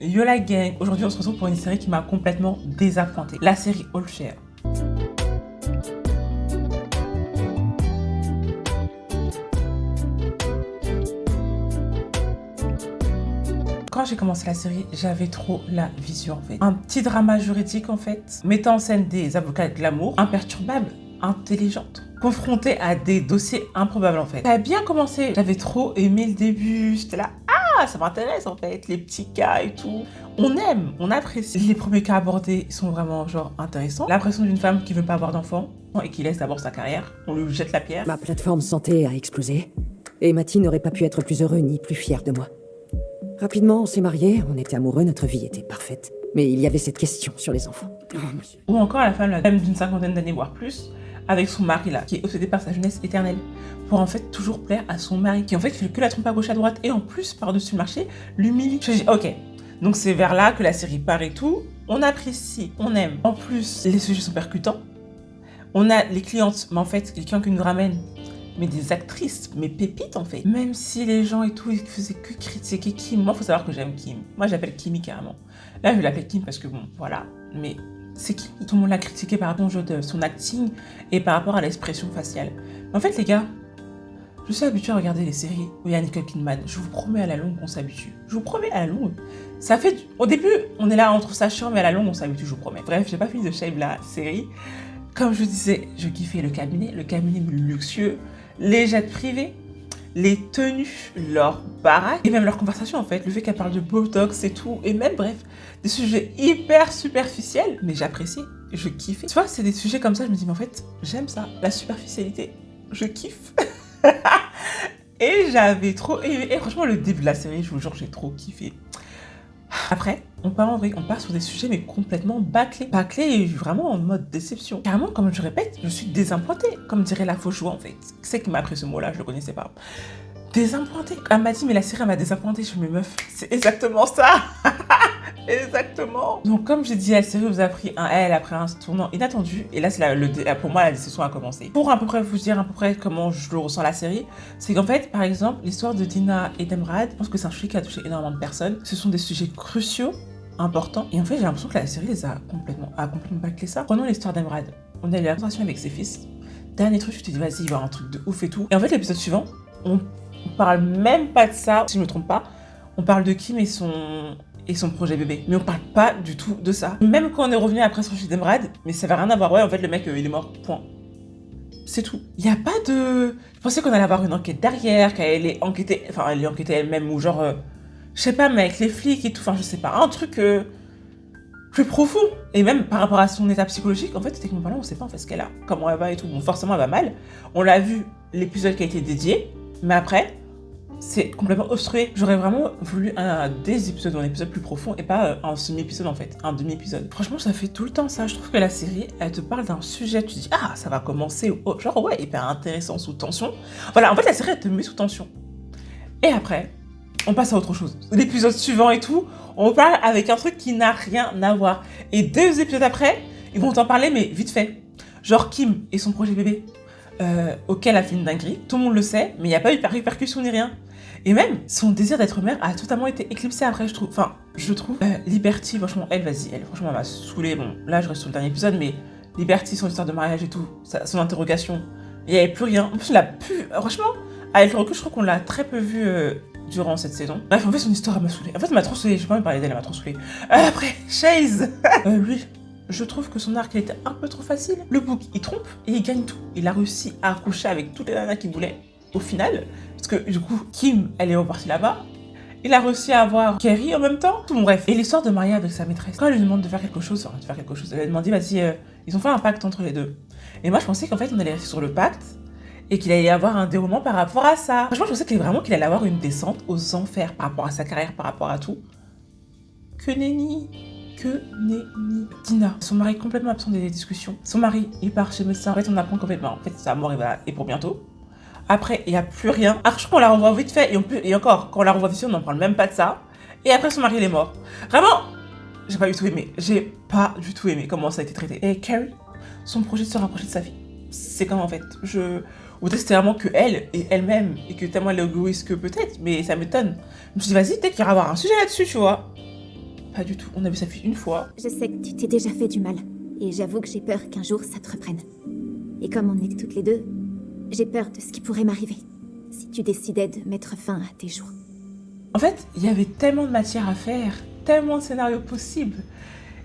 Yola Gang, aujourd'hui on se retrouve pour une série qui m'a complètement désappointée. La série All Share. Quand j'ai commencé la série, j'avais trop la vision en fait. Un petit drama juridique en fait, mettant en scène des avocats de l'amour, imperturbables, intelligentes, confrontées à des dossiers improbables en fait. Ça a bien commencé, j'avais trop aimé le début, j'étais là, ah ça m'intéresse en fait, les petits cas et tout. On aime, on apprécie. Les premiers cas abordés sont vraiment genre intéressants. L'impression d'une femme qui veut pas avoir d'enfant et qui laisse d'abord sa carrière, on lui jette la pierre. Ma plateforme santé a explosé, et Matty n'aurait pas pu être plus heureux ni plus fier de moi. Rapidement, on s'est mariés, on était amoureux, notre vie était parfaite. Mais il y avait cette question sur les enfants. Oh, monsieur. Ou encore la femme, même d'une cinquantaine d'années, voire plus, avec son mari là, qui est obsédé par sa jeunesse éternelle, pour en fait toujours plaire à son mari, qui en fait fait que la trompe à gauche à droite, et en plus, par-dessus le marché, l'humilie. Je dis, ok, donc c'est vers là que la série part et tout, on apprécie, on aime. En plus, les sujets sont percutants. On a les clientes, mais en fait, les clients qui nous ramènent, mais des actrices, mais pépites en fait. Même si les gens et tout, ils faisaient que critiquer Kim. Moi, faut savoir que j'aime Kim. Moi, j'appelle Kimi carrément. Là, je vais l'appeler Kim parce que bon, voilà. Mais c'est Kim. Tout le monde l'a critiqué par rapport au jeu de son acting et par rapport à l'expression faciale. Mais en fait, les gars, je suis habituée à regarder les séries où il y a Nicole Kidman. Je vous promets à la longue qu'on s'habitue. Je vous promets à la longue. Ça fait... Au début, on est là, on trouve ça chiant, mais à la longue, on s'habitue, je vous promets. Bref, j'ai pas fini de shave la série. Comme je disais, je kiffais le cabinet luxueux, les jets privés, les tenues, leur baraque, et même leur conversation en fait, le fait qu'elle parle de Botox et tout, et même bref, des sujets hyper superficiels, mais j'appréciais, je kiffais. Tu vois, c'est des sujets comme ça, je me dis, mais en fait, j'aime ça, la superficialité, je kiffe. Et j'avais trop aimé, et franchement, le début de la série, je vous jure, j'ai trop kiffé. Après, on part en vrai, on part sur des sujets mais complètement bâclés. Bâclés et vraiment en mode déception. Carrément, comme je répète, je suis désappointée, comme dirait la fausse joie en fait. C'est qui m'a appris ce mot-là, je le connaissais pas. Désappointée. Elle m'a dit, mais la série m'a désappointée. Je me meuf, c'est exactement ça. Exactement. Donc comme j'ai dit, la série vous a pris un L après un tournant inattendu. Et là, c'est pour moi, la déception a commencé. Pour à peu près vous dire à peu près comment je le ressens la série, c'est qu'en fait, par exemple, l'histoire de Dina et d'Emrad, je pense que c'est un sujet qui a touché énormément de personnes. Ce sont des sujets cruciaux, importants. Et en fait, j'ai l'impression que la série les a complètement bâclé ça. Prenons l'histoire d'Emrad. On a eu la conversation avec ses fils. Dernier truc, je te dis, vas-y, il va y avoir un truc de ouf et tout. Et en fait, l'épisode suivant, on parle même pas de ça, si je me trompe pas. On parle de Kim et son projet bébé. Mais on parle pas du tout de ça. Même quand on est revenu après sur le sujet d'Emrad, mais ça va rien avoir. Ouais, en fait, le mec, il est mort. Point. C'est tout. Il y a pas de... Je pensais qu'on allait avoir une enquête derrière, qu'elle allait enquêter... Enfin, elle est enquêtée elle-même, ou genre... je sais pas, mais avec les flics et tout. Enfin, je sais pas. Un truc... plus profond. Et même par rapport à son état psychologique, en fait, techniquement parlant, on sait pas en fait ce qu'elle a. Comment elle va et tout. Bon, forcément, elle va mal. On l'a vu, l'épisode qui a été dédié. Mais après... c'est complètement obstrué. J'aurais vraiment voulu des épisodes ou un épisode plus profond et pas un semi-épisode en fait, un demi-épisode. Franchement, ça fait tout le temps ça. Je trouve que la série, elle te parle d'un sujet, tu dis ah ça va commencer, genre ouais, hyper intéressant, sous tension. Voilà, en fait la série elle te met sous tension. Et après, on passe à autre chose. L'épisode suivant et tout, on parle avec un truc qui n'a rien à voir. Et 2 épisodes après, ils vont t'en parler mais vite fait. Genre Kim et son projet bébé. Auquel elle a fait une dinguerie, tout le monde le sait, mais il n'y a pas eu de répercussion ni rien. Et même, son désir d'être mère a totalement été éclipsé après, je trouve. Enfin, je trouve. Liberty, franchement, franchement, elle m'a saoulée. Bon, là, je reste sur le dernier épisode, mais Liberty, son histoire de mariage et tout, son interrogation, il n'y avait plus rien. En plus, franchement, avec le recul, je crois qu'on l'a très peu vu durant cette saison. Bref, en fait, son histoire, elle m'a saoulée. En fait, elle m'a trop saoulée, je vais pas me parler d'elle, elle m'a trop saoulée. Après, Chase lui, je trouve que son arc, il était un peu trop facile. Le book, il trompe et il gagne tout. Il a réussi à accoucher avec toutes les nanas qu'il voulait. Au final, parce que du coup, Kim, elle est repartie là-bas. Il a réussi à avoir Kerry en même temps. Tout bon, bref. Et l'histoire de Maria avec sa maîtresse. Quand elle lui demande de faire quelque chose, elle lui demande, vas-y, ils ont fait un pacte entre les deux. Et moi, je pensais qu'en fait, on allait rester sur le pacte et qu'il allait y avoir un déroulement par rapport à ça. Franchement, je pensais qu'il allait avoir une descente aux enfers par rapport à sa carrière, par rapport à tout. Que nenni. Dina, son mari est complètement absent des discussions. Son mari, il part chez le médecin. En fait, on apprend complètement. En fait, sa mort est pour bientôt. Après, il n'y a plus rien. Alors, je crois qu'on la revoit vite fait. Et encore, quand on la revoit vite fait, on n'en parle même pas de ça. Et après, son mari, il est mort. Vraiment, j'ai pas du tout aimé. J'ai pas du tout aimé comment ça a été traité. Et Carrie, son projet de se rapprocher de sa fille. C'est comme en fait, ou peut-être c'était vraiment que elle et elle-même, et que tellement elle est égoïste que peut-être, mais ça m'étonne. Je me suis dit, vas-y, peut-être qu'il va y avoir un sujet là-dessus, tu vois. pas du tout. On a vu sa fille une fois. Je sais que tu t'es déjà fait du mal. Et j'avoue que j'ai peur qu'un jour ça te reprenne. Et comme on est toutes les deux, j'ai peur de ce qui pourrait m'arriver. Si tu décidais de mettre fin à tes jours. En fait, il y avait tellement de matière à faire, tellement de scénarios possibles.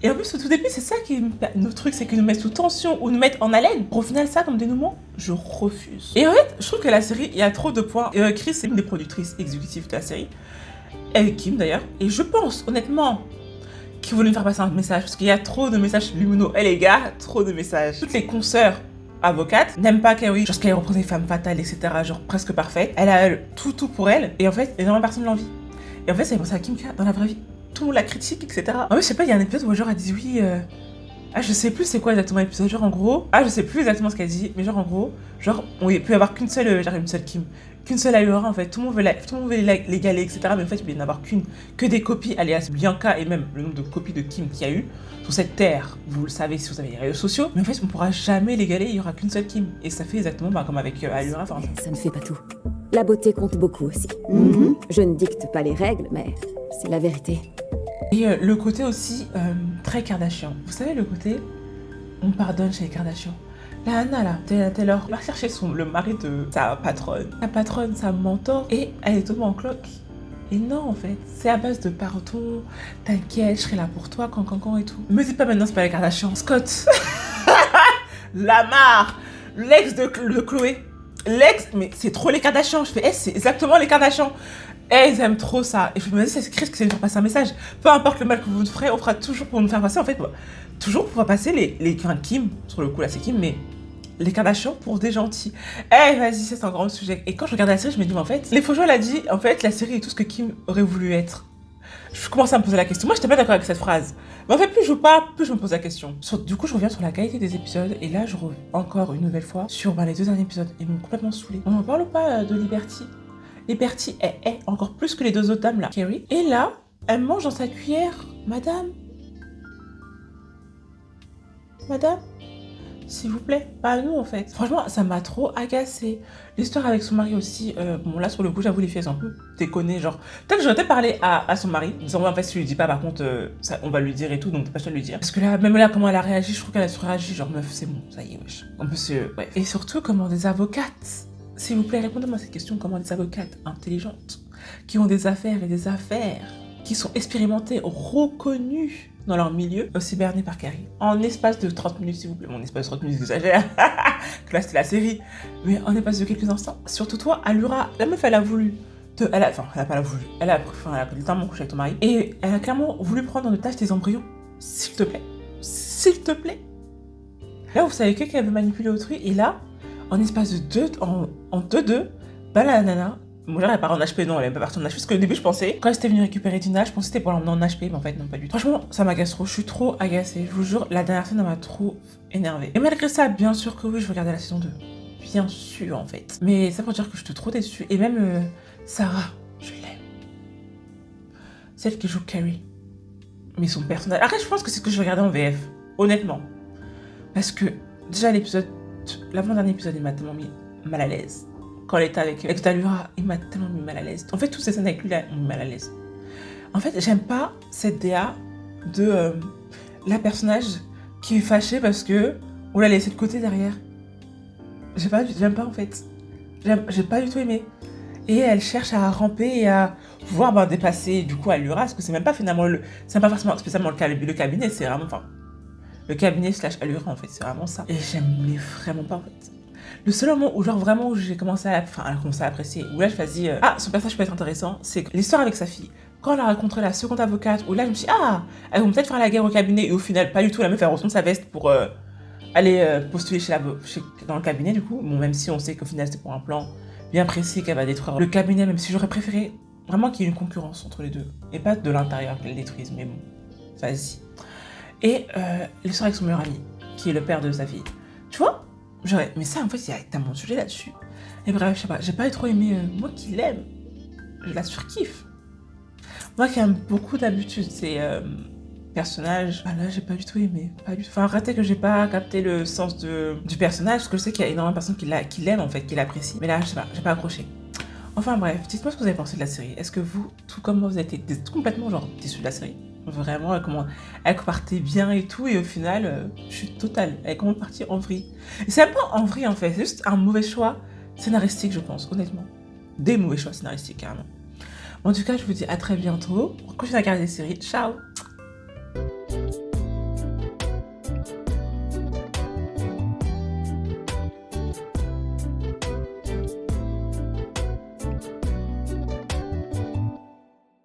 Et en plus, au tout début, c'est ça qui est notre truc, c'est qu'ils nous mettent sous tension ou nous mettent en haleine. Pour au final, ça, comme dénouement, je refuse. Et en fait, je trouve que la série, il y a trop de points. Chris, c'est une des productrices exécutives de la série. Avec Kim, d'ailleurs. Et je pense, honnêtement, qu'ils voulaient nous faire passer un message. Parce qu'il y a trop de messages subliminaux. Eh les gars, trop de messages. Toutes les consoeurs avocate, n'aime pas Carrie, genre qu'elle représente des femmes fatales, etc., genre presque parfaite. Elle a tout pour elle, et en fait, énormément de personnes l'envient. Et en fait, ça fait penser à Kim K dans la vraie vie. Tout le monde la critique, etc. En fait, je sais pas, il y a un épisode où genre elle dit oui, je sais plus c'est quoi exactement l'épisode, genre en gros, je sais plus exactement ce qu'elle dit, mais genre en gros, genre, il peut y avoir qu'une seule, genre une seule Kim, qu'une seule Allura, en fait, tout le monde veut l'égaler, etc., mais en fait, il peut y en avoir que des copies, alias Bianca, et même le nombre de copies de Kim qu'il y a eu sur cette terre, vous le savez si vous avez les réseaux sociaux, mais en fait, on pourra jamais l'égaler, il y aura qu'une seule Kim, et ça fait exactement comme avec Allura, enfin. Ça ne fait pas tout. La beauté compte beaucoup aussi. Je ne dicte pas les règles, mais c'est la vérité. Et le côté aussi très Kardashian. Vous savez, le côté, on pardonne chez les Kardashian. La Anna, là, Taylor, va chercher le mari de sa patronne. Sa patronne, sa mentor, et elle est tombée en cloque. Et non, en fait, c'est à base de pardon, t'inquiète, je serai là pour toi, quand, et tout. Me dis pas maintenant, c'est pas les Kardashian. Scott, Lamar, l'ex de Chloé. L'ex, mais c'est trop les Kardashian. Je fais, c'est exactement les Kardashian. Ils aiment trop ça. Et je me dis, c'est Chris qui sait nous faire passer un message. Peu importe le mal que vous nous ferez, on fera toujours pour nous faire passer. En fait, toujours pour faire passer les Kim, sur le coup là c'est Kim, mais les Kardashian pour des gentils. Vas-y, c'est un grand sujet. Et quand je regarde la série, je me dis, mais en fait, les Faujo l'a dit, en fait, la série est tout ce que Kim aurait voulu être. Je commence à me poser la question. Moi, j'étais pas d'accord avec cette phrase. Mais en fait, plus je joue pas, plus je me pose la question. Du coup, je reviens sur la qualité des épisodes. Et là, je reviens encore une nouvelle fois sur les 2 derniers épisodes. Ils m'ont complètement saoulée. On n'en parle pas de Liberty. Liberty est encore plus que les 2 autres dames là. Carrie. Et là, elle mange dans sa cuillère. Madame, s'il vous plaît, pas à nous en fait. Franchement, ça m'a trop agacée. L'histoire avec son mari aussi, bon là sur le coup, j'avoue les filles elles sont un peu déconnées, genre. Peut-être que j'aurais peut-être parlé à son mari, en disant ouais, en fait si tu lui dis pas par contre, ça, on va lui dire et tout, donc t'as pas besoin de lui dire. Parce que là, même là comment elle a réagi, je trouve qu'elle a surréagi, genre meuf c'est bon, ça y est wesh. On peut se... Ouais. Et surtout comment des avocates, s'il vous plaît, répondez-moi à cette question, comment des avocates intelligentes, qui ont des affaires et des affaires, qui sont expérimentées, reconnues dans leur milieu, aussi berné par Carrie. En espace de 30 minutes, s'il vous plaît. Mon espace de 30 minutes, j'exagère. Que là, c'était la série. Mais en espace de quelques instants. Surtout toi, Allura, la meuf, elle a voulu. Elle a pas voulu. Elle a littéralement couché avec ton mari. Et elle a clairement voulu prendre en otage tes embryons. S'il te plaît. S'il te plaît. Là, vous savez qu'elle veut manipuler autrui. Et là, en espace de 2-2, la nana. Moi, elle part en HP, non, elle est même pas partie en HP. Parce qu'au début, je pensais, quand elle était venue récupérer Dina, je pensais que c'était pour l'emmener en HP, mais en fait, non, pas du tout. Franchement, ça m'agace trop. Je suis trop agacée. Je vous jure, la dernière scène, elle m'a trop énervée. Et malgré ça, bien sûr que oui, je vais regarder la saison 2. Bien sûr, en fait. Mais ça pour dire que je suis trop déçue. Et même Sarah, je l'aime. Celle qui joue Carrie. Mais son personnage. Après, je pense que c'est ce que je vais regarder en VF. Honnêtement. Parce que, déjà, l'avant-dernier épisode, il m'a tellement mis mal à l'aise. Quand elle était avec Allura, il m'a tellement mis mal à l'aise. En fait, toutes ces scènes avec lui, là, m'ont mis mal à l'aise. En fait, j'aime pas cette DA de la personnage qui est fâchée parce que on l'a laissé de côté derrière. J'aime pas, en fait. J'ai pas du tout aimé. Et elle cherche à ramper et à pouvoir dépasser, du coup, Allura, parce que c'est même pas finalement c'est pas forcément spécialement le cabinet, c'est vraiment... Enfin, le cabinet / Allura, en fait, c'est vraiment ça. Et j'aime vraiment pas, en fait. Le seul moment où où j'ai commencé à l'apprécier, où là je me suis dit son personnage peut être intéressant, c'est l'histoire avec sa fille. Quand elle a rencontré la seconde avocate, où là je me suis dit elles vont peut-être faire la guerre au cabinet, et au final pas du tout, la meuf elle retourne sa veste pour aller postuler dans le cabinet du coup, bon, même si on sait qu'au final c'était pour un plan bien précis qu'elle va détruire le cabinet, même si j'aurais préféré vraiment qu'il y ait une concurrence entre les deux, et pas de l'intérieur qu'elle détruise, mais bon, vas-y. Et l'histoire avec son meilleur ami, qui est le père de sa fille, tu vois. Mais ça, en fait, il y a tellement de sujets là-dessus. Et bref, je sais pas, j'ai pas trop aimé. Moi qui l'aime, je la surkiffe. Moi qui aime beaucoup d'habitude ces personnages, là, j'ai pas du tout aimé. Pas du tout. Enfin, arrêtez que j'ai pas capté le sens du personnage, parce que je sais qu'il y a énormément de personnes qui l'aiment, en fait, qui l'apprécient. Mais là, je sais pas, j'ai pas accroché. Enfin bref, dites-moi ce que vous avez pensé de la série. Est-ce que vous, tout comme moi, vous avez été complètement, genre, déçus de la série ? Vraiment, elle partait bien et tout, et au final, chute totale. Elle est comment partie en vrille. Et c'est même pas en vrille en fait, c'est juste un mauvais choix scénaristique, je pense, honnêtement. Des mauvais choix scénaristiques, carrément. En tout cas, je vous dis à très bientôt. Continuez à regarder des séries. Ciao!